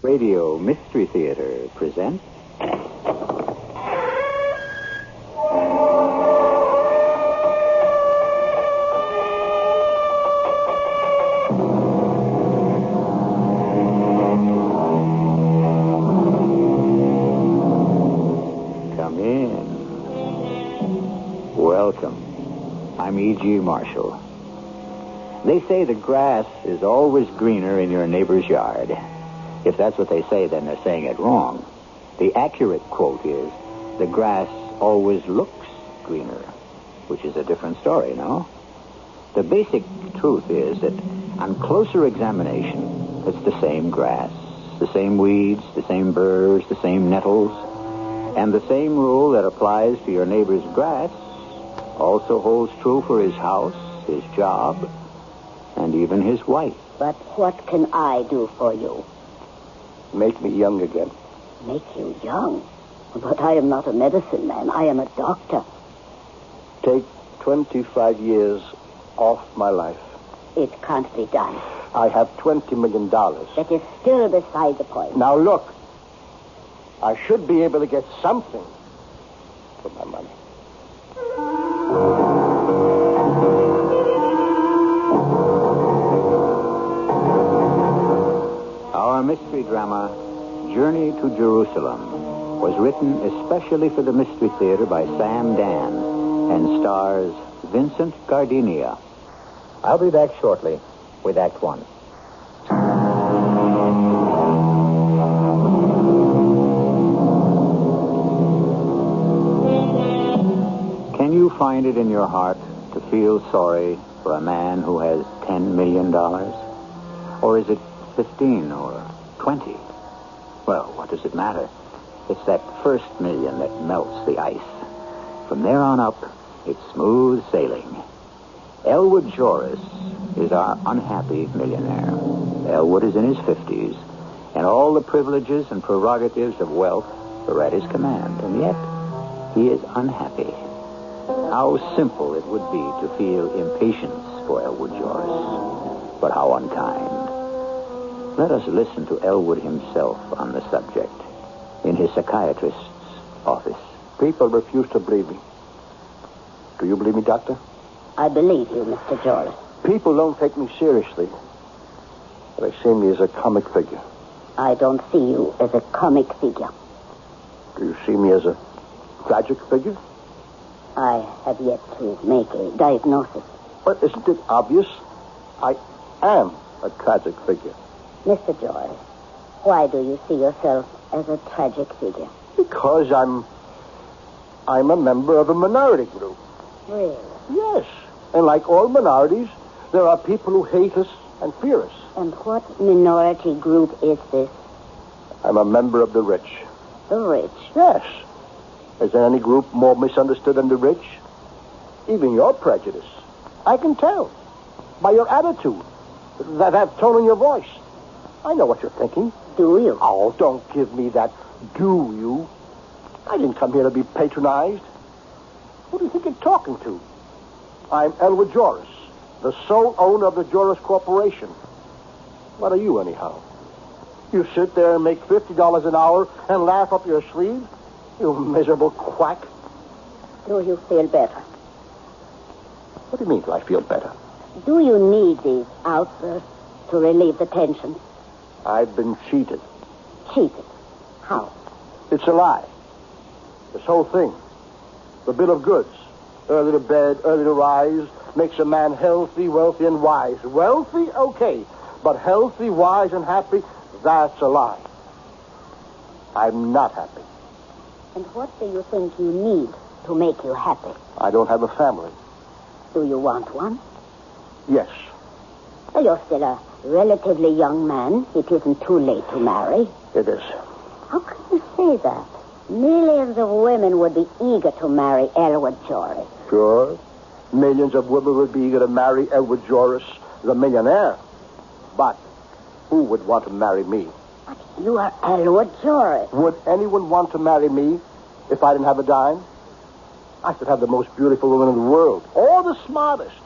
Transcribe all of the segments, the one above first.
Radio Mystery Theater presents... Come in. Welcome. I'm E.G. Marshall. They say the grass is always greener in your neighbor's yard. If that's what they say, then they're saying it wrong. The accurate quote is, the grass always looks greener, which is a different story, no? The basic truth is that on closer examination, it's the same grass, the same weeds, the same burrs, the same nettles, and the same rule that applies to your neighbor's grass also holds true for his house, his job, and even his wife. But what can I do for you? Make me young again. Make you young? But I am not a medicine man. I am a doctor. Take 25 years off my life. It can't be done. I have $20 million. That is still beside the point. Now look, I should be able to get something for my money. Our mystery drama, Journey to Jerusalem, was written especially for the Mystery Theater by Sam Dan and stars Vincent Gardenia. I'll be back shortly with Act One. Can you find it in your heart to feel sorry for a man who has $10 million? Or is it 15 or 20? Well, what does it matter? It's that first million that melts the ice. From there on up, it's smooth sailing. Elwood Joris is our unhappy millionaire. Elwood is in his 50s, and all the privileges and prerogatives of wealth are at his command, and yet he is unhappy. How simple it would be to feel impatience for Elwood Joris, but how unkind. Let us listen to Elwood himself on the subject in his psychiatrist's office. People refuse to believe me. Do you believe me, Doctor? I believe you, Mr. Joris. People don't take me seriously. They see me as a comic figure. I don't see you as a comic figure. Do you see me as a tragic figure? I have yet to make a diagnosis. But isn't it obvious? I am a tragic figure. Mr. Joris, why do you see yourself as a tragic figure? Because I'm a member of a minority group. Really? Yes. And like all minorities, there are people who hate us and fear us. And what minority group is this? I'm a member of the rich. The rich? Yes. Is there any group more misunderstood than the rich? Even your prejudice. I can tell. By your attitude. That tone in your voice. I know what you're thinking. Do you? Oh, don't give me that do you. I didn't come here to be patronized. Who do you think you're talking to? I'm Elwood Joris, the sole owner of the Joris Corporation. What are you, anyhow? You sit there and make $50 an hour and laugh up your sleeve? You miserable quack. Do you feel better? What do you mean, do I feel better? Do you need these outbursts to relieve the tension? I've been cheated. Cheated? How? It's a lie. This whole thing. The bill of goods. Early to bed, early to rise, makes a man healthy, wealthy, and wise. Wealthy? Okay. But healthy, wise, and happy, that's a lie. I'm not happy. And what do you think you need to make you happy? I don't have a family. Do you want one? Yes. Well, you're still a relatively young man. It isn't too late to marry. It is. How can you say that? Millions of women would be eager to marry Elwood Joris. Sure. Millions of women would be eager to marry Elwood Joris, the millionaire. But who would want to marry me? But you are Elwood Joris. Would anyone want to marry me if I didn't have a dime? I should have the most beautiful woman in the world. Or the smartest.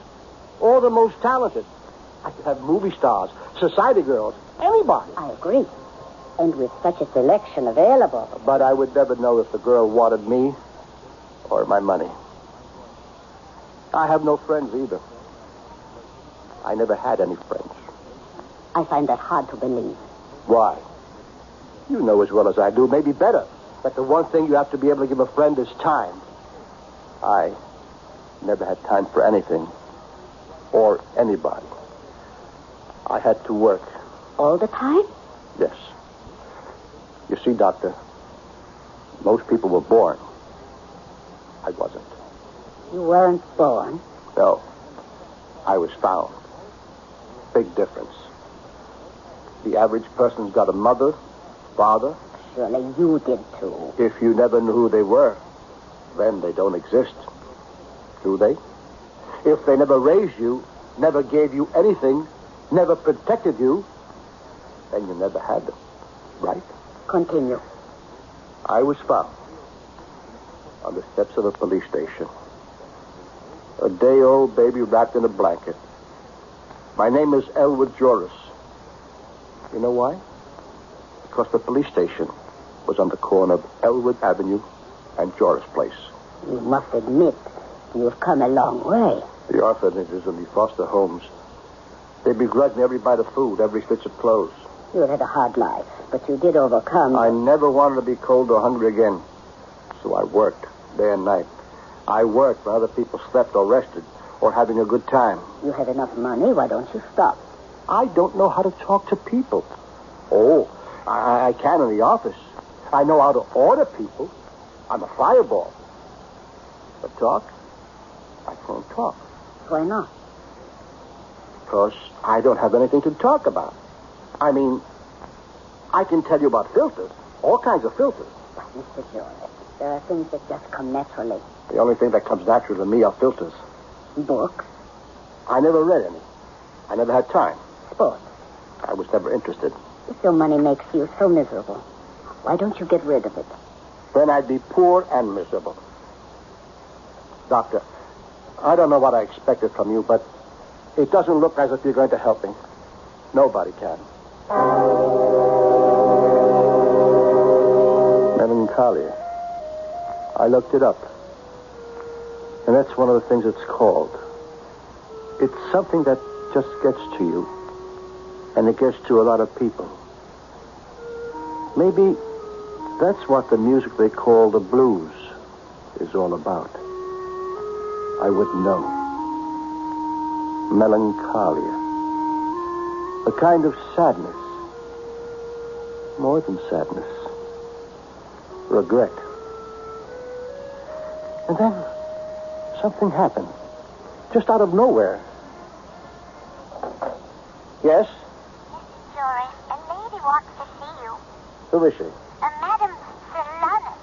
Or the most talented. I could have movie stars, society girls, anybody. I agree. And with such a selection available. But I would never know if the girl wanted me or my money. I have no friends either. I never had any friends. I find that hard to believe. Why? You know as well as I do, maybe better, that the one thing you have to be able to give a friend is time. I never had time for anything or anybody. I had to work. All the time? Yes. You see, Doctor, most people were born. I wasn't. You weren't born? No. I was found. Big difference. The average person's got a mother, father. Surely you did too. If you never knew who they were, then they don't exist. Do they? If they never raised you, never gave you anything, never protected you, then you never had them. Right? Continue. I was found on the steps of a police station. A day-old baby wrapped in a blanket. My name is Elwood Joris. You know why? Because the police station was on the corner of Elwood Avenue and Joris Place. You must admit you've come a long way. The orphanages and the foster homes, they begrudged me every bite of food, every stitch of clothes. You had a hard life, but you did overcome. I never wanted to be cold or hungry again. So I worked day and night. I worked when other people slept or rested or having a good time. You had enough money. Why don't you stop? I don't know how to talk to people. Oh, I can in the office. I know how to order people. I'm a fireball. But talk? I can't talk. Why not? Because I don't have anything to talk about. I mean, I can tell you about filters. All kinds of filters. But, Mr. Joris, there are things that just come naturally. The only thing that comes natural to me are filters. Books? I never read any. I never had time. Sports? I was never interested. If your money makes you so miserable, why don't you get rid of it? Then I'd be poor and miserable. Doctor, I don't know what I expected from you, but it doesn't look as if you're going to help me. Nobody can. Melancholia. I looked it up. And that's one of the things it's called. It's something that just gets to you. And it gets to a lot of people. Maybe that's what the music they call the blues is all about. I wouldn't know. Melancholia. A kind of sadness. More than sadness. Regret. And then something happened. Just out of nowhere. Yes? Mr. Joris, a lady wants to see you. Who is she? Madam Selanis.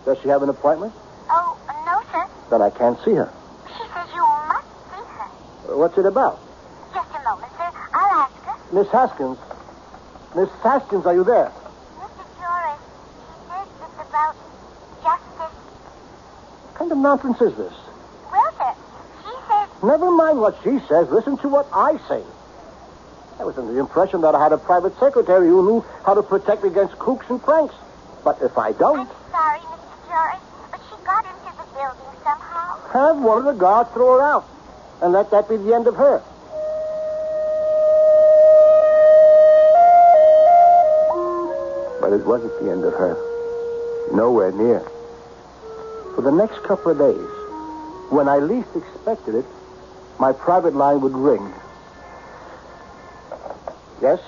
Does she have an appointment? Oh, no, sir. Then I can't see her. She says you must see her. What's it about? Just a moment, sir. I'll ask her. Miss Haskins. Miss Haskins, are you there? Mr. Joris, she says it's about justice. What kind of nonsense is this? Well, sir, she says... Never mind what she says. Listen to what I say. I was under the impression that I had a private secretary who knew how to protect me against kooks and cranks. But if I don't... I'm sorry, Mr. Joris, but she got into the building somehow. have one of the guards throw her out. And let that be the end of her. But it wasn't the end of her. Nowhere near. For the next couple of days, when I least expected it, my private line would ring. Yes?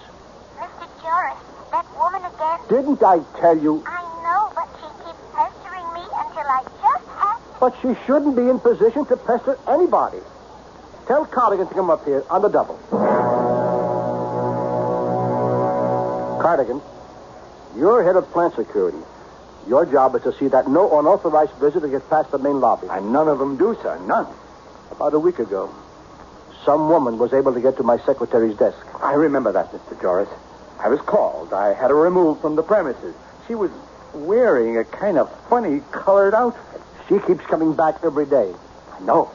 Mr. Joris, that woman again. Didn't I tell you? I know, but she keeps pestering me until I just have to... But she shouldn't be in position to pester anybody. Tell Cardigan to come up here on the double. Cardigan, you're head of plant security. Your job is to see that no unauthorized visitor gets past the main lobby. And none of them do, sir. None. About a week ago, some woman was able to get to my secretary's desk. I remember that, Mr. Joris. I was called. I had her removed from the premises. She was wearing a kind of funny colored outfit. She keeps coming back every day. I know.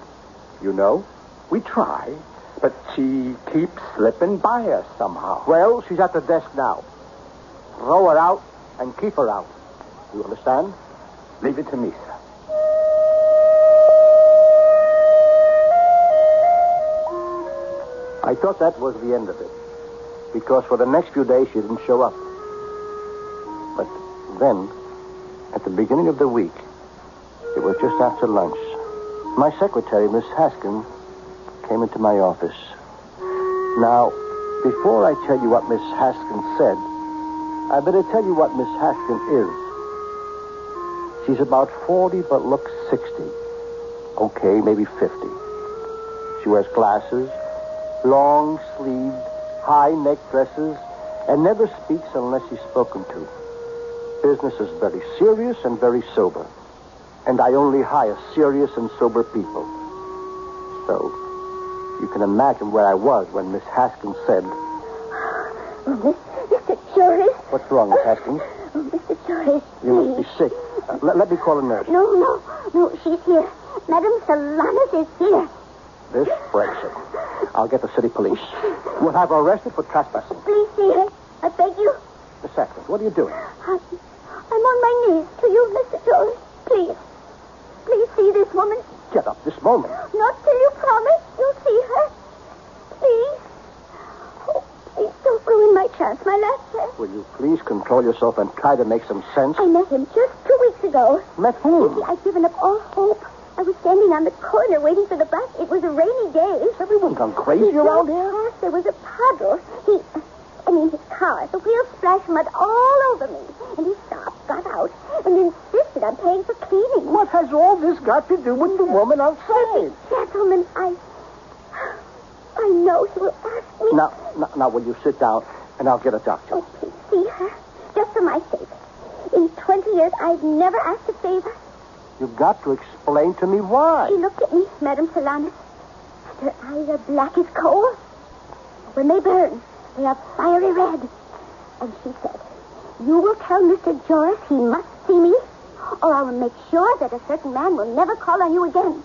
You know? We try. But she keeps slipping by us somehow. Well, she's at the desk now. throw her out and keep her out. You understand? Leave it to me, sir. I thought that was the end of it, because for the next few days she didn't show up. But then, at the beginning of the week, it was just after lunch, my secretary, Miss Haskin, came into my office. Now, before I tell you what Miss Haskin said, I better tell you what Miss Haskin is. She's about 40 but looks 60. Okay, maybe 50. She wears glasses, long-sleeved, high-neck dresses, and never speaks unless she's spoken to. Business is very serious and very sober. And I only hire serious and sober people. So, you can imagine where I was when Miss Haskins said... Mr. Joris. What's wrong, Miss Haskins? Mr. Joris, You must be sick. Let me call a nurse. No, she's here. Madame Solanas is here. This breaks it. I'll get the city police. We'll have her arrested for trespassing. Please see her. I beg you. Miss Haskins, what are you doing? I'm on my knees to you, Mr. Joris. Please see this woman. Get up this moment. Not till you promise you'll see her. Please. Oh, please don't ruin my chance, my last chance. Will you please control yourself and try to make some sense? I met him just 2 weeks ago. Met whom? I'd given up all hope. I was standing on the corner waiting for the bus. It was a rainy day. Has everyone gone crazy around here? Past, there was a puddle. His car, the wheels splashed mud all over me. And he stopped, got out, and insisted on paying for cleaning. What has all this got to do with the woman outside? Gentlemen, I know he will ask me. Now, will you sit down, and I'll get a doctor. Oh, please see her, just for my sake. In 20 years, I've never asked a favor. You've got to explain to me why. She looked at me, Madame Solanas. Her eyes are black as coal. When they burn, they are fiery red. And she said, you will tell Mr. Joris he must see me, or I will make sure that a certain man will never call on you again.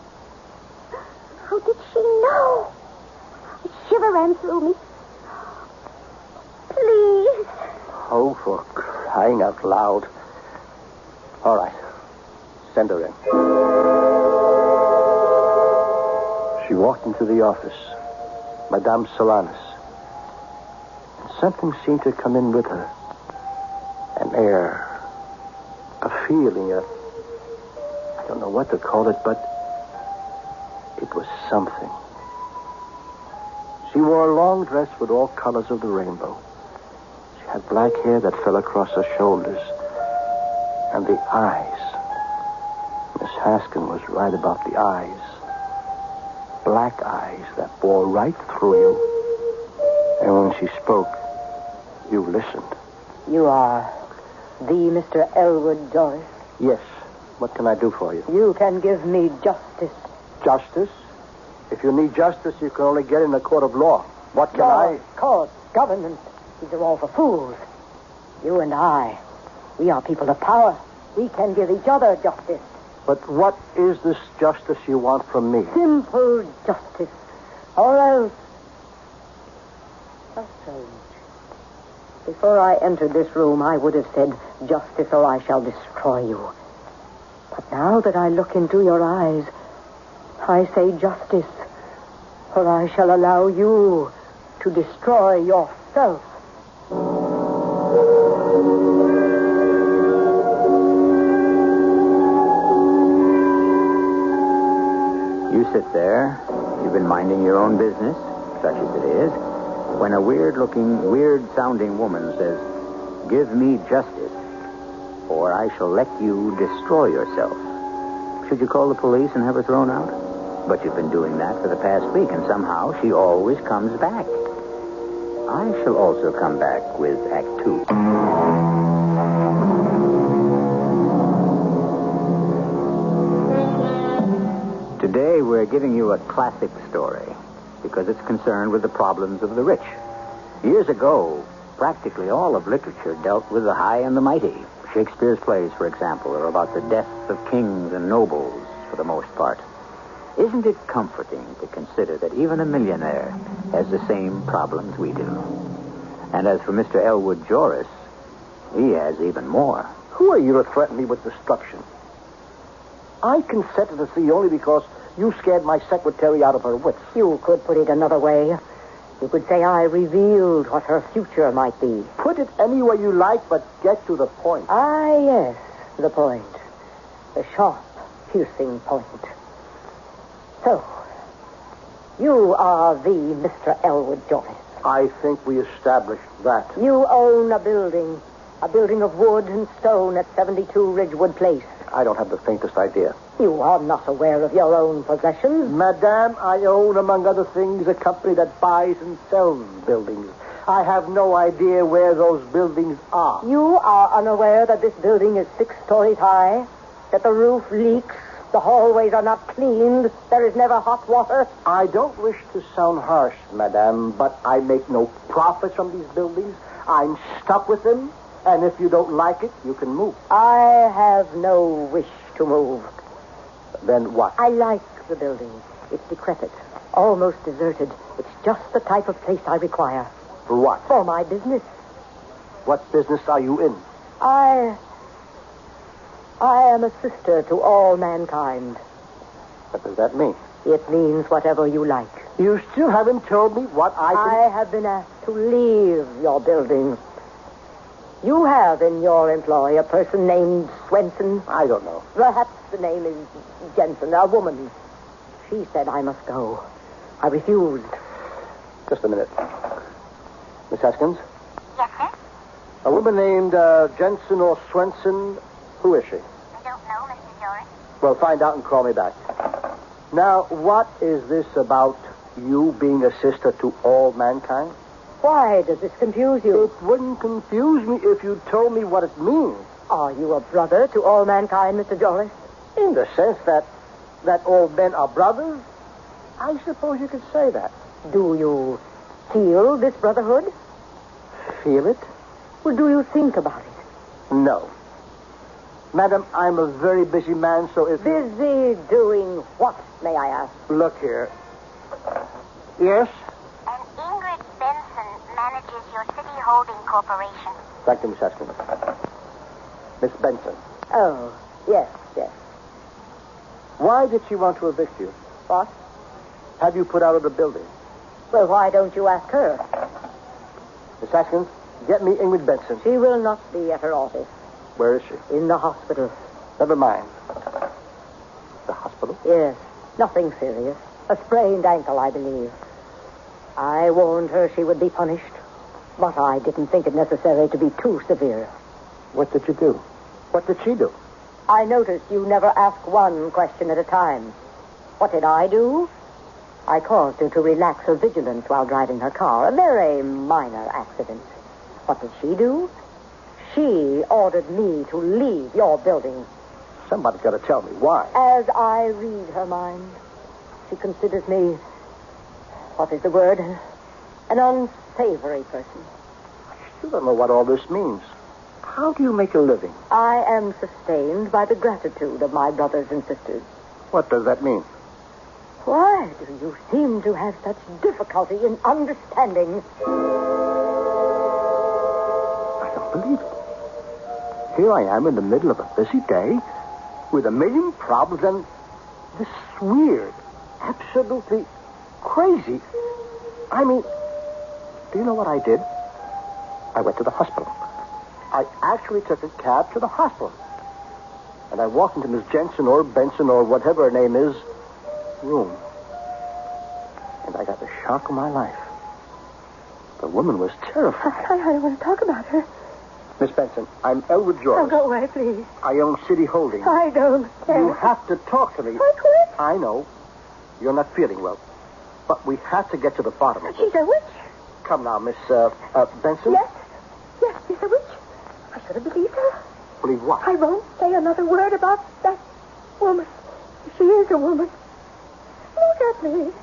How did she know? A shiver ran through me. Please. Oh, for crying out loud. All right. Send her in. She walked into the office. Madame Solanas. And something seemed to come in with her. An air. A feeling. I don't know what to call it, but it was something. She wore a long dress with all colors of the rainbow. She had black hair that fell across her shoulders. And the eyes. Miss Haskin was right about the eyes. Black eyes that bore right through you. And when she spoke, you listened. You are the Mr. Elwood Joris? Yes. What can I do for you? You can give me justice. Justice? If you need justice, you can only get in a court of law. What can I... Court, government. These are all for fools. You and I, we are people of power. We can give each other justice. But what is this justice you want from me? Simple justice. Or else... How strange. Before I entered this room, I would have said, justice or I shall destroy you. But now that I look into your eyes, I say justice, or I shall allow you to destroy yourself. You sit there. You've been minding your own business, such as it is, when a weird-looking, weird-sounding woman says, give me justice, or I shall let you destroy yourself. Should you call the police and have her thrown out? But you've been doing that for the past week, and somehow she always comes back. I shall also come back with Act 2. Today, we're giving you a classic story because it's concerned with the problems of the rich. Years ago, practically all of literature dealt with the high and the mighty. Shakespeare's plays, for example, are about the deaths of kings and nobles, for the most part. Isn't it comforting to consider that even a millionaire has the same problems we do? And as for Mr. Elwood Joris, he has even more. Who are you to threaten me with destruction? I consented to see you only because you scared my secretary out of her wits. You could put it another way. You could say I revealed what her future might be. Put it any way you like, but get to the point. Ah, yes, the point. The sharp, piercing point. So, you are the Mr. Elwood Joyce. I think we established that. You own a building of wood and stone at 72 Ridgewood Place. I don't have the faintest idea. You are not aware of your own possessions. Madame, I own, among other things, a company that buys and sells buildings. I have no idea where those buildings are. You are unaware that this building is 6 stories high, that the roof leaks, the hallways are not cleaned, there is never hot water. I don't wish to sound harsh, Madame, but I make no profits from these buildings. I'm stuck with them, and if you don't like it, you can move. I have no wish to move. Then what? I like the building. It's decrepit, almost deserted. It's just the type of place I require. For what? For my business. What business are you in? I am a sister to all mankind. What does that mean? It means whatever you like. You still haven't told me what I have been asked to leave your building. You have in your employ a person named Swenson. I don't know. Perhaps the name is Jensen, a woman. She said I must go. I refused. Just a minute. Miss Haskins? Yes, sir? A woman named Jensen or Swenson. Who is she? I don't know, Mr. Joris. Well, find out and call me back. Now, what is this about you being a sister to all mankind? Why does this confuse you? It wouldn't confuse me if you told me what it means. Are you a brother to all mankind, Mr. Joris? In the sense that all men are brothers? I suppose you could say that. Do you feel this brotherhood? Feel it? Or do you think about it? No. Madam, I'm a very busy man, so if... Busy doing what, may I ask? Look here. Yes? And Ingrid Benson manages your city holding corporation. Thank you, Miss Haskins. Miss Benson. Oh, yes. Why did she want to evict you? What? Have you put out of the building? Well, why don't you ask her? Miss Haskins, get me Ingrid Benson. She will not be at her office. Where is she? In the hospital. Never mind. The hospital? Yes. Nothing serious. A sprained ankle, I believe. I warned her she would be punished, but I didn't think it necessary to be too severe. What did you do? What did she do? I noticed you never ask one question at a time. What did I do? I caused her to relax her vigilance while driving her car. A very minor accident. What did she do? She ordered me to leave your building. Somebody's got to tell me why. As I read her mind, she considers me, what is the word? An unsavory person. I still don't know what all this means. How do you make a living? I am sustained by the gratitude of my brothers and sisters. What does that mean? Why do you seem to have such difficulty in understanding? I don't believe it. Here I am in the middle of a busy day with a million problems and this weird, absolutely crazy. I mean, do you know what I did? I went to the hospital. I actually took a cab to the hospital. And I walked into Miss Jensen or Benson or whatever her name is, room. And I got the shock of my life. The woman was terrified. I don't want to talk about her. Miss Benson, I'm Elwood Joyce. Oh, go away, please. I own City Holdings. I don't care. You have to talk to me. I quit. I know. You're not feeling well. But we have to get to the bottom of it. She's a witch. Come now, Miss Benson. Yes, she's a witch. I should have believed her. Believe what? I won't say another word about that woman. She is a woman. Look at me.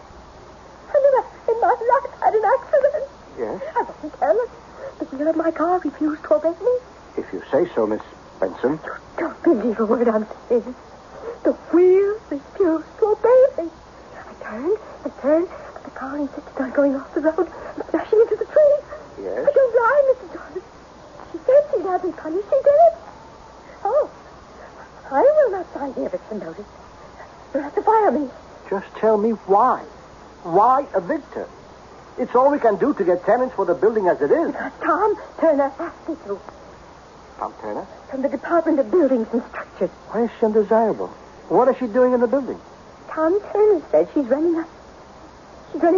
I never in my life had an accident. Yes? I wasn't careless. The wheel of my car refused to obey me. If you say so, Miss Benson. Don't believe a word I'm saying. The wheel refused to obey me. I turned, but the car insisted on going off the road and smashing into the tree. Yes? I don't lie, Mr. Jones. She said she'd have me punished. She did it. Oh, I will not sign the eviction notice. You'll have to fire me. Just tell me why. Why evict her? It's all we can do to get tenants for the building as it is. Tom Turner asked me to. Tom Turner? From the Department of Buildings and Structures. Why is she undesirable? What is she doing in the building? Tom Turner said she's running a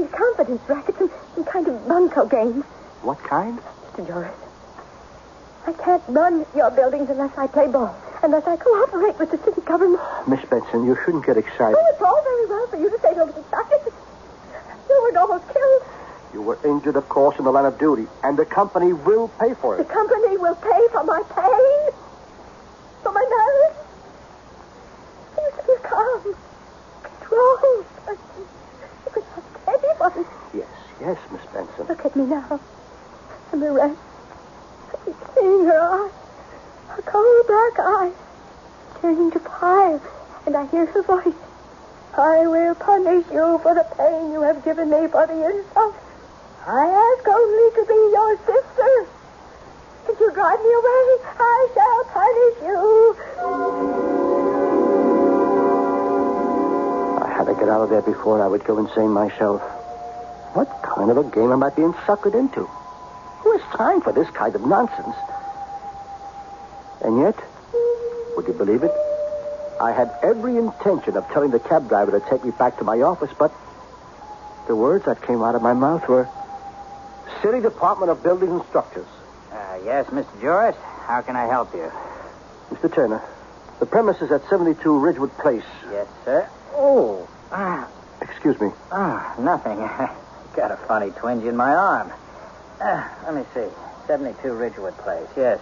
confidence racket, some kind of bunco game. What kind? Mr. Joris, I can't run your buildings unless I play ball, unless I cooperate with the city government. Miss Benson, you shouldn't get excited. Oh, it's all very well for you to say don't get excited. You were almost killed. You were injured, of course, in the line of duty, and the company will pay for The it. company will pay for my pain, for my marriage. I used to be a calm, controlled person. You could ask anyone. Yes, Miss Benson. Look at me now. And the rest. I'm seeing her eyes. Her cold black eyes. Turning to fire. And I hear her voice. I will punish you for the pain you have given me for the insult. I ask only to be your sister. If you drive me away, I shall punish you. I had to get out of there before I would go insane myself. What kind of a game am I being suckered into? Who has time for this kind of nonsense? And yet, would you believe it? I had every intention of telling the cab driver to take me back to my office, but the words that came out of my mouth were City Department of Buildings and Structures. Yes, Mr. Joris. How can I help you? Mr. Turner, the premises at 72 Ridgewood Place. Yes, sir. Oh. Excuse me. Nothing. Got a funny twinge in my arm. Let me see. 72 Ridgewood Place. Yes.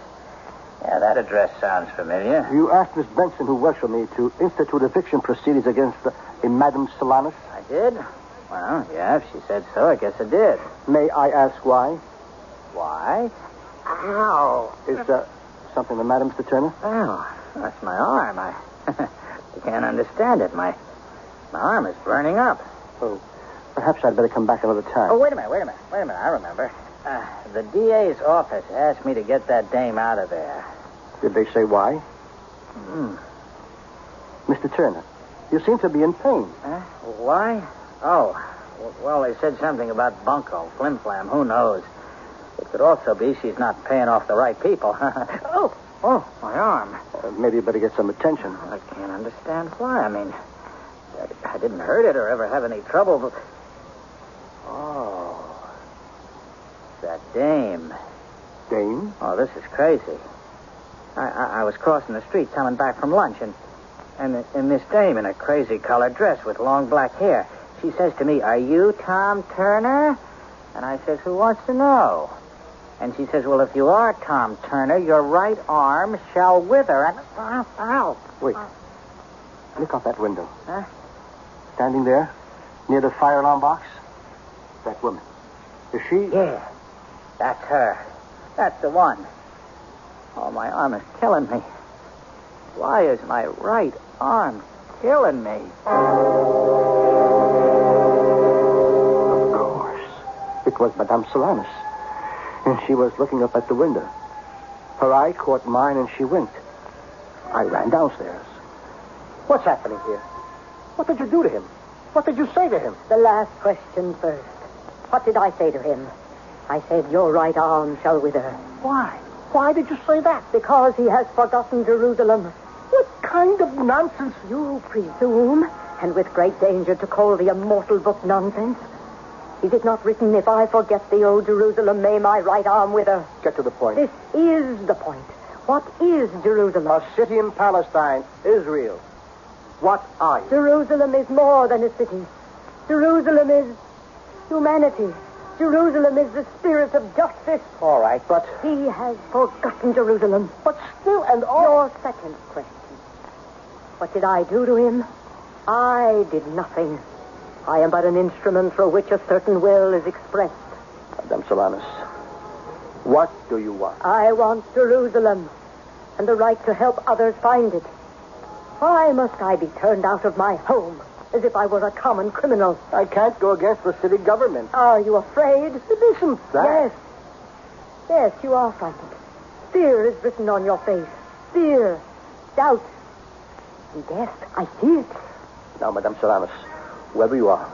Yeah, that address sounds familiar. You asked Miss Benson, who works for me, to institute eviction proceedings against a Madame Solanas? I did? Well, yeah, if she said so, I guess I did. May I ask why? Why? Ow. Is there something the matter, Mr. Turner? Oh, that's my arm. I can't understand it. My arm is burning up. Oh, perhaps I'd better come back another time. Oh, wait a minute. I remember. The DA's office asked me to get that dame out of there. Did they say why? Mr. Turner, you seem to be in pain. Why? Oh, well, they said something about bunco, flim-flam, who knows. It could also be she's not paying off the right people. Oh, my arm. Maybe you better get some attention. I can't understand why. I mean, I didn't hurt it or ever have any trouble, but... Oh, that dame. Dame? Oh, this is crazy. I was crossing the street coming back from lunch, and this dame in a crazy-colored dress with long black hair, she says to me, "Are you Tom Turner?" And I says, "Who wants to know?" And she says, "Well, if you are Tom Turner, your right arm shall wither." And ow. Wait. Look out that window. Huh? Standing there, near the fire alarm box. That woman. Is she? Yeah, that's her. That's the one. Oh, my arm is killing me. Why is my right arm killing me? Of course. It was Madame Solanas. And she was looking up at the window. Her eye caught mine and she winked. I ran downstairs. What's happening here? What did you do to him? What did you say to him? The last question first. What did I say to him? I said, your right arm shall wither. Why? Why did you say that? Because he has forgotten Jerusalem. What kind of nonsense? You presume, and with great danger, to call the immortal book nonsense. Is it not written, if I forget the old Jerusalem, may my right arm wither? Get to the point. This is the point. What is Jerusalem? A city in Palestine, Israel. What are you? Jerusalem is more than a city. Jerusalem is humanity. Jerusalem is the spirit of justice. All right, but... He has forgotten Jerusalem. But still and all... Your second question. What did I do to him? I did nothing. I am but an instrument through which a certain will is expressed. Madame Solanas, what do you want? I want Jerusalem and the right to help others find it. Why must I be turned out of my home as if I were a common criminal? I can't go against the city government. Are you afraid? It isn't that. Yes, you are frightened. Fear is written on your face. Fear. Doubt. And death. I see it. Now, Madame Solanas, wherever you are,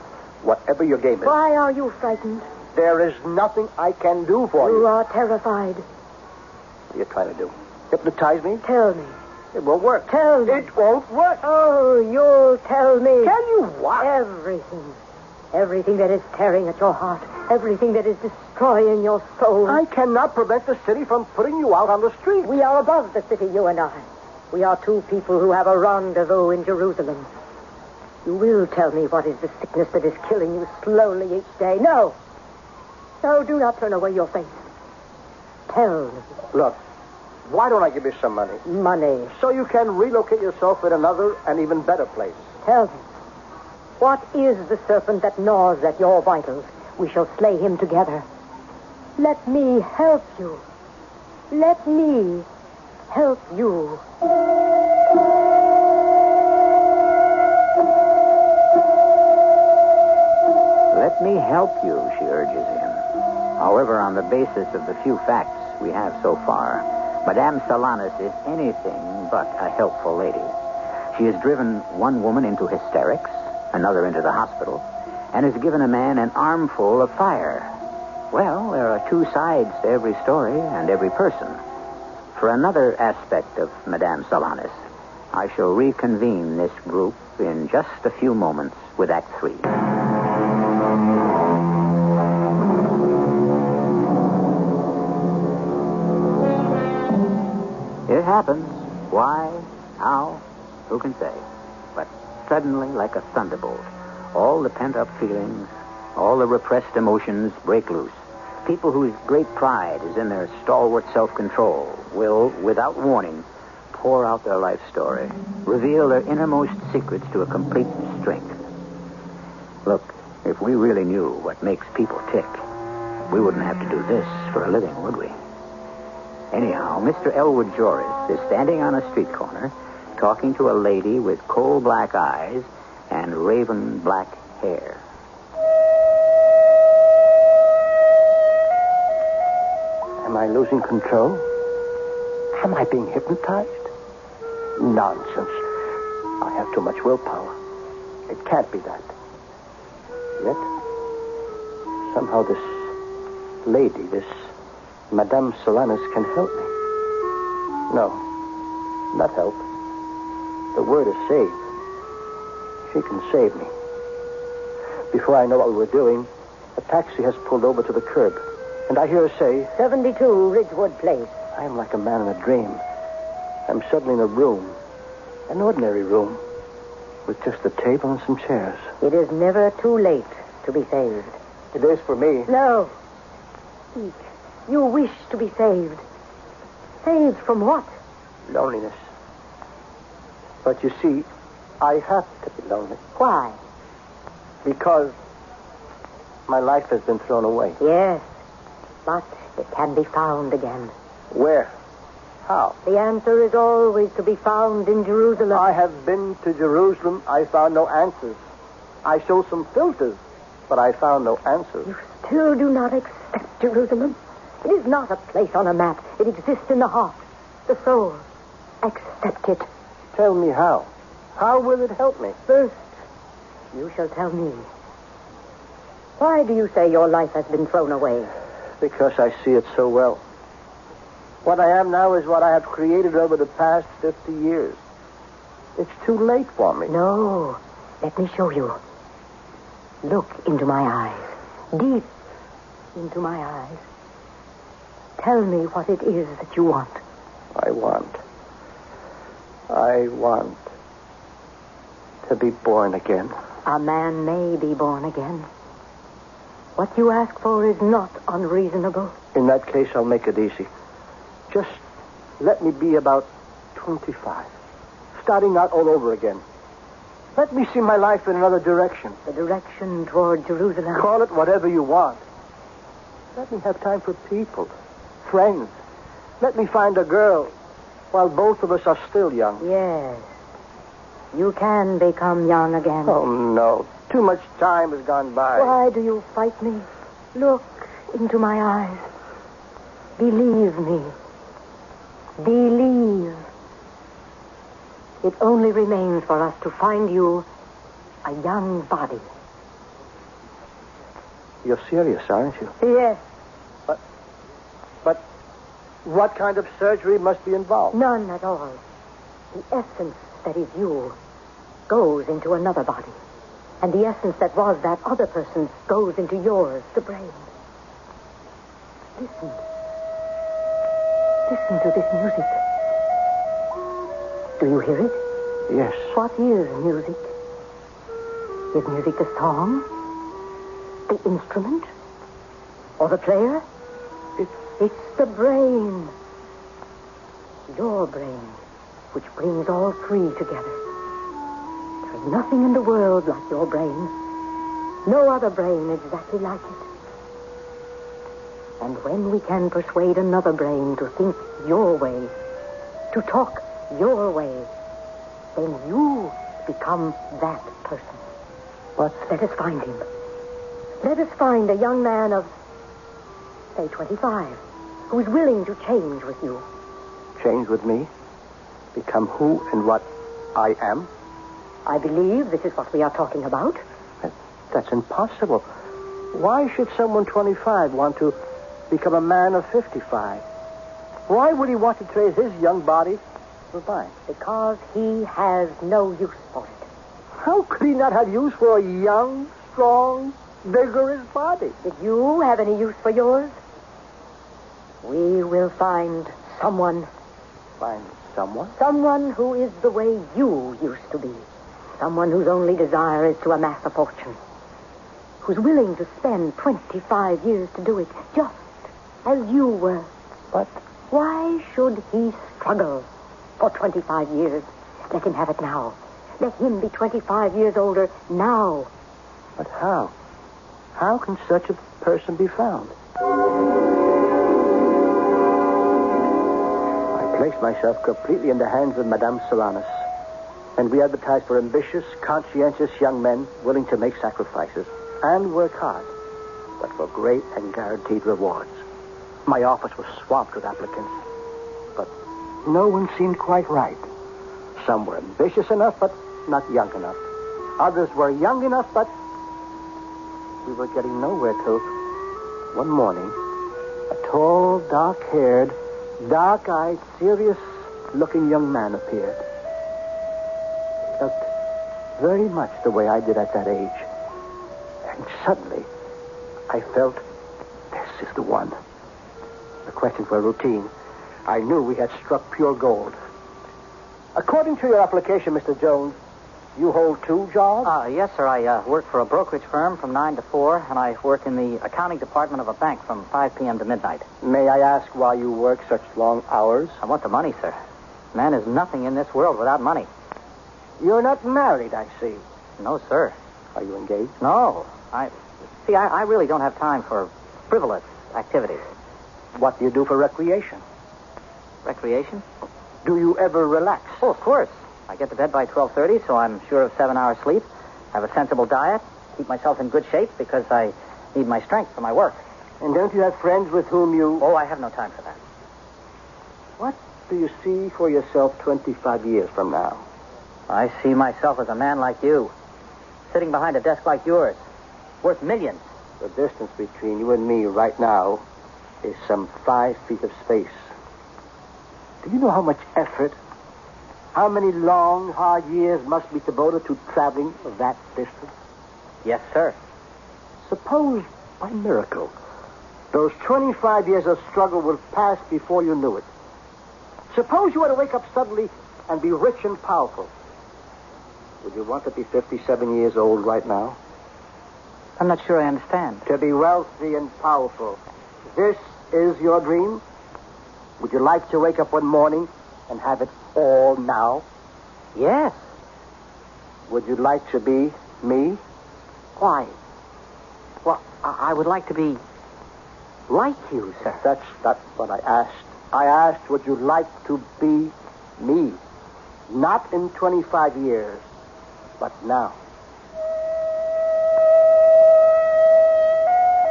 whatever your game is... Why are you frightened? There is nothing I can do for you. You are terrified. What are you trying to do? Hypnotize me? Tell me. It won't work. Tell me. It won't work. Oh, you'll tell me. Tell you what? Everything. Everything that is tearing at your heart. Everything that is destroying your soul. I cannot prevent the city from putting you out on the street. We are above the city, you and I. We are two people who have a rendezvous in Jerusalem. You will tell me what is the sickness that is killing you slowly each day. No. No, do not turn away your face. Tell me. Look, why don't I give you some money? Money. So you can relocate yourself in another and even better place. Tell me. What is the serpent that gnaws at your vitals? We shall slay him together. Let me help you. Let me help you. Let me help you, she urges him. However, on the basis of the few facts we have so far, Madame Solanas is anything but a helpful lady. She has driven one woman into hysterics, another into the hospital, and has given a man an armful of fire. Well, there are two sides to every story and every person. For another aspect of Madame Solanas, I shall reconvene this group in just a few moments with Act 3. It happens. Why? How? Who can say? But suddenly, like a thunderbolt, all the pent-up feelings, all the repressed emotions break loose. People whose great pride is in their stalwart self-control will, without warning, pour out their life story, reveal their innermost secrets to a complete strength. Look, if we really knew what makes people tick, we wouldn't have to do this for a living, would we? Anyhow, Mr. Elwood Joris is standing on a street corner talking to a lady with coal black eyes and raven black hair. Am I losing control? Am I being hypnotized? Nonsense. I have too much willpower. It can't be that. Yet, somehow this lady, this Madame Solanas can help me. No, not help. The word is save. She can save me. Before I know what we were doing, a taxi has pulled over to the curb, and I hear her say, 72 Ridgewood Place. I am like a man in a dream. I'm suddenly in a room, an ordinary room, with just a table and some chairs. It is never too late to be saved. It is for me. No. Speak. You wish to be saved. Saved from what? Loneliness. But you see, I have to be lonely. Why? Because my life has been thrown away. Yes, but it can be found again. Where? How? The answer is always to be found in Jerusalem. I have been to Jerusalem. I found no answers. I showed some filters, but I found no answers. You still do not accept Jerusalem? It is not a place on a map. It exists in the heart, the soul. Accept it. Tell me how. How will it help me? First, you shall tell me. Why do you say your life has been thrown away? Because I see it so well. What I am now is what I have created over the past 50 years. It's too late for me. No. Let me show you. Look into my eyes. Deep into my eyes. Tell me what it is that you want. I want to be born again. A man may be born again. What you ask for is not unreasonable. In that case, I'll make it easy. Just let me be about 25. Starting out all over again. Let me see my life in another direction. The direction toward Jerusalem. Call it whatever you want. Let me have time for people, friends. Let me find a girl while both of us are still young. Yes. You can become young again. Oh, no. Too much time has gone by. Why do you fight me? Look into my eyes. Believe me. Believe. It only remains for us to find you a young body. You're serious, aren't you? Yes. But what kind of surgery must be involved? None at all. The essence that is you goes into another body. And the essence that was that other person's goes into yours, the brain. Listen. Listen to this music. Do you hear it? Yes. What is music? Is music the song? The instrument? Or the player? It's the brain. Your brain, which brings all three together. There's nothing in the world like your brain. No other brain exactly like it. And when we can persuade another brain to think your way, to talk your way, then you become that person. What? Let us find him. Let us find a young man of, say, 25, who is willing to change with you. Change with me? Become who and what I am? I believe this is what we are talking about. That's impossible. Why should someone 25 want to become a man of 55? Why would he want to trade his young body for mine? Because he has no use for it. How could he not have use for a young, strong, vigorous body? Did you have any use for yours? We will find someone. Find someone? Someone who is the way you used to be. Someone whose only desire is to amass a fortune. Who's willing to spend 25 years to do it, just as you were. But why should he struggle for 25 years? Let him have it now. Let him be 25 years older now. But how? How can such a person be found? I placed myself completely in the hands of Madame Solanas, and we advertised for ambitious, conscientious young men willing to make sacrifices and work hard, but for great and guaranteed rewards. My office was swamped with applicants, but no one seemed quite right. Some were ambitious enough, but not young enough. Others were young enough, but we were getting nowhere till one morning, a tall, dark-haired, dark-eyed, serious-looking young man appeared. He looked very much the way I did at that age. And suddenly, I felt, this is the one. The questions were routine. I knew we had struck pure gold. According to your application, Mr. Jones, you hold two jobs? Yes, sir. I work for a brokerage firm from 9 to 4, and I work in the accounting department of a bank from 5 p.m. to midnight. May I ask why you work such long hours? I want the money, sir. Man is nothing in this world without money. You're not married, I see. No, sir. Are you engaged? No. I really don't have time for frivolous activities. What do you do for recreation? Recreation? Do you ever relax? Oh, of course. I get to bed by 12:30, so I'm sure of 7 hours sleep. Have a sensible diet. Keep myself in good shape because I need my strength for my work. And don't you have friends with whom you... Oh, I have no time for that. What do you see for yourself 25 years from now? I see myself as a man like you, sitting behind a desk like yours, worth millions. The distance between you and me right now is some 5 feet of space. Do you know how much effort, how many long, hard years must be devoted to traveling that distance? Yes, sir. Suppose, by miracle, those 25 years of struggle will pass before you knew it. Suppose you were to wake up suddenly and be rich and powerful. Would you want to be 57 years old right now? I'm not sure I understand. To be wealthy and powerful. This is your dream? Would you like to wake up one morning and have it all now? Yes. Would you like to be me? Why? Well, I would like to be like you, sir. That's not what I asked. I asked, would you like to be me? Not in 25 years, but now.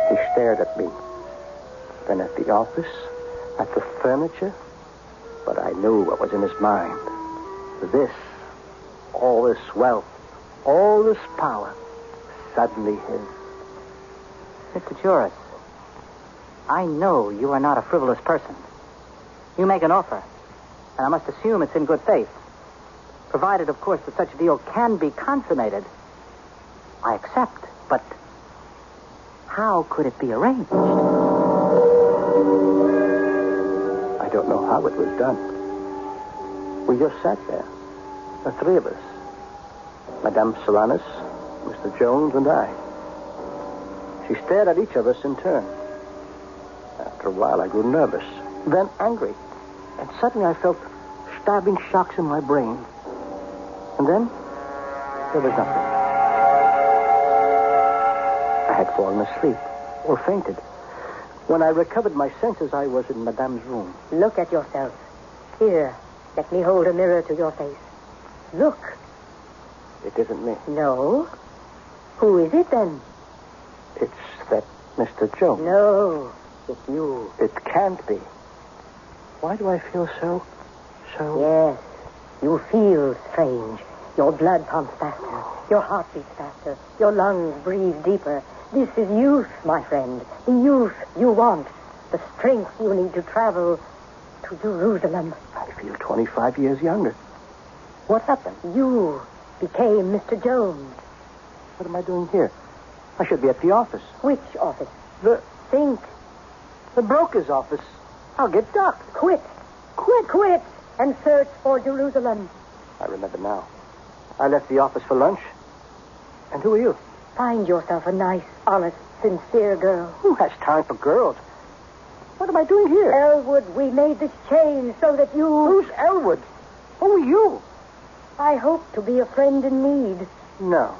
He stared at me, then at the office, at the furniture, But I knew what was in his mind. This, all this wealth, all this power, suddenly his. Mr. Joris, I know you are not a frivolous person. You make an offer, and I must assume it's in good faith. Provided, of course, that such a deal can be consummated, I accept. But how could it be arranged? I don't know how it was done. We just sat there, the three of us. Madame Solanas, Mr. Jones, and I. She stared at each of us in turn. After a while, I grew nervous, then angry. And suddenly I felt stabbing shocks in my brain. And then, there was nothing. I had fallen asleep or fainted. When I recovered my senses, I was in Madame's room. Look at yourself. Here, let me hold a mirror to your face. Look. It isn't me. No? Who is it, then? It's that Mr. Jones. No, it's you. It can't be. Why do I feel so... Yes, you feel strange. Your blood pumps faster. Your heart beats faster. Your lungs breathe deeper. This is youth, my friend. The youth you want. The strength you need to travel to Jerusalem. I feel 25 years younger. What happened? You became Mr. Jones. What am I doing here? I should be at the office. Which office? Think. The broker's office. I'll get ducked. Quit, and search for Jerusalem. I remember now. I left the office for lunch. And who are you? Find yourself a nice, honest, sincere girl. Who has time for girls? What am I doing here? Elwood, we made this change so that you... Who's Elwood? Who are you? I hope to be a friend in need. No.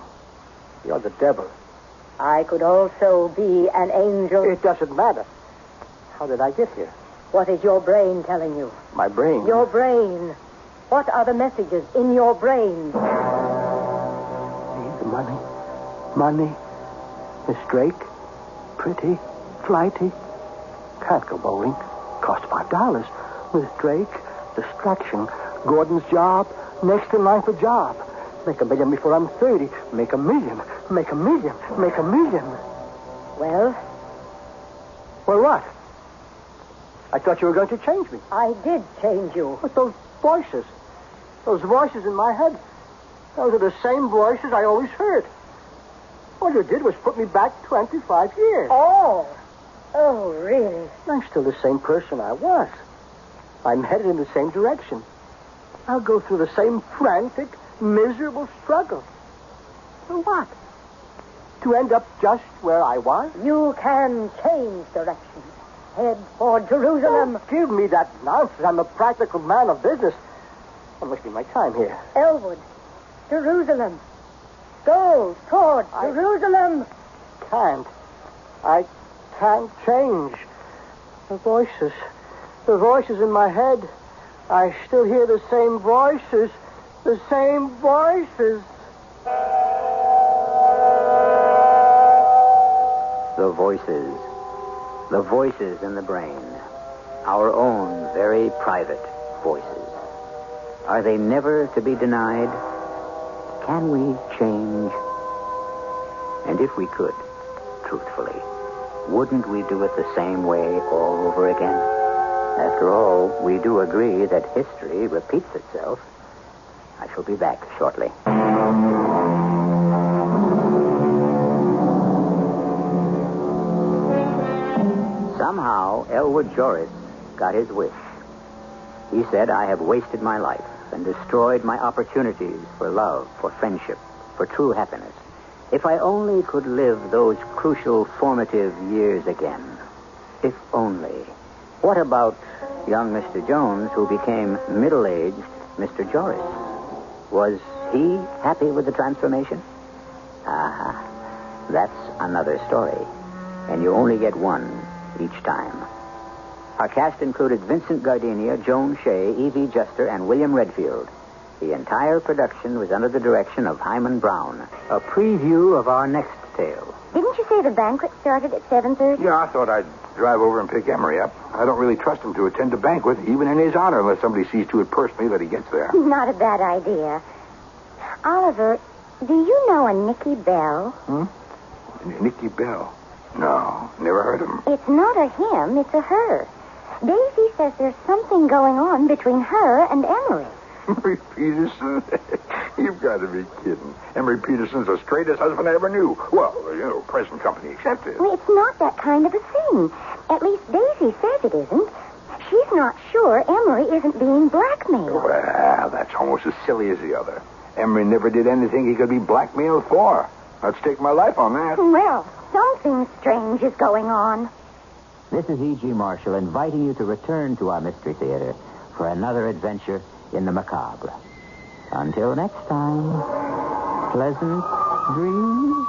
You're the devil. I could also be an angel. It doesn't matter. How did I get here? What is your brain telling you? My brain? Your brain. What are the messages in your brain? Need the money. Money. Miss Drake. Pretty. Flighty. Can't go bowling. Cost $5. Miss Drake. Distraction. Gordon's job. Next in line for job. Make $1 million before I'm 30. Make $1 million. Make $1 million. Make $1 million. Well? Well, what? I thought you were going to change me. I did change you. But those voices in my head, those are the same voices I always heard. All you did was put me back 25 years. Oh, really? I'm still the same person I was. I'm headed in the same direction. I'll go through the same frantic, miserable struggle. For what? To end up just where I was? You can change direction. Head for Jerusalem. Don't give me that nonsense. I'm a practical man of business. I'm wasting my time here. Elwood, Jerusalem. Go toward Jerusalem. I can't change. The voices in my head. I still hear the same voices. The same voices. The voices. The voices in the brain. Our own very private voices. Are they never to be denied? Can we change? And if we could, truthfully, wouldn't we do it the same way all over again? After all, we do agree that history repeats itself. I shall be back shortly. Somehow, Elwood Joris got his wish. He said, I have wasted my life and destroyed my opportunities for love, for friendship, for true happiness. If I only could live those crucial formative years again. If only. What about young Mr. Jones, who became middle-aged Mr. Joris? Was he happy with the transformation? That's another story. And you only get one each time. Our cast included Vincent Gardenia, Joan Shea, Evie Juster, and William Redfield. The entire production was under the direction of Himan Brown. A preview of our next tale. Didn't you say the banquet started at 7:30? Yeah, I thought I'd drive over and pick Emery up. I don't really trust him to attend a banquet, even in his honor, unless somebody sees to it personally that he gets there. Not a bad idea. Oliver, do you know a Nicky Bell? Nicky Bell? No, never heard of him. It's not a him, it's a her. Daisy says there's something going on between her and Emery. Emery Peterson? You've got to be kidding. Emery Peterson's the straightest husband I ever knew. Well, present company accepted. Well, it's not that kind of a thing. At least Daisy says it isn't. She's not sure Emery isn't being blackmailed. Well, that's almost as silly as the other. Emery never did anything he could be blackmailed for. I'd stake my life on that. Well, something strange is going on. This is E.G. Marshall inviting you to return to our Mystery Theater for another adventure in the macabre. Until next time, pleasant dreams.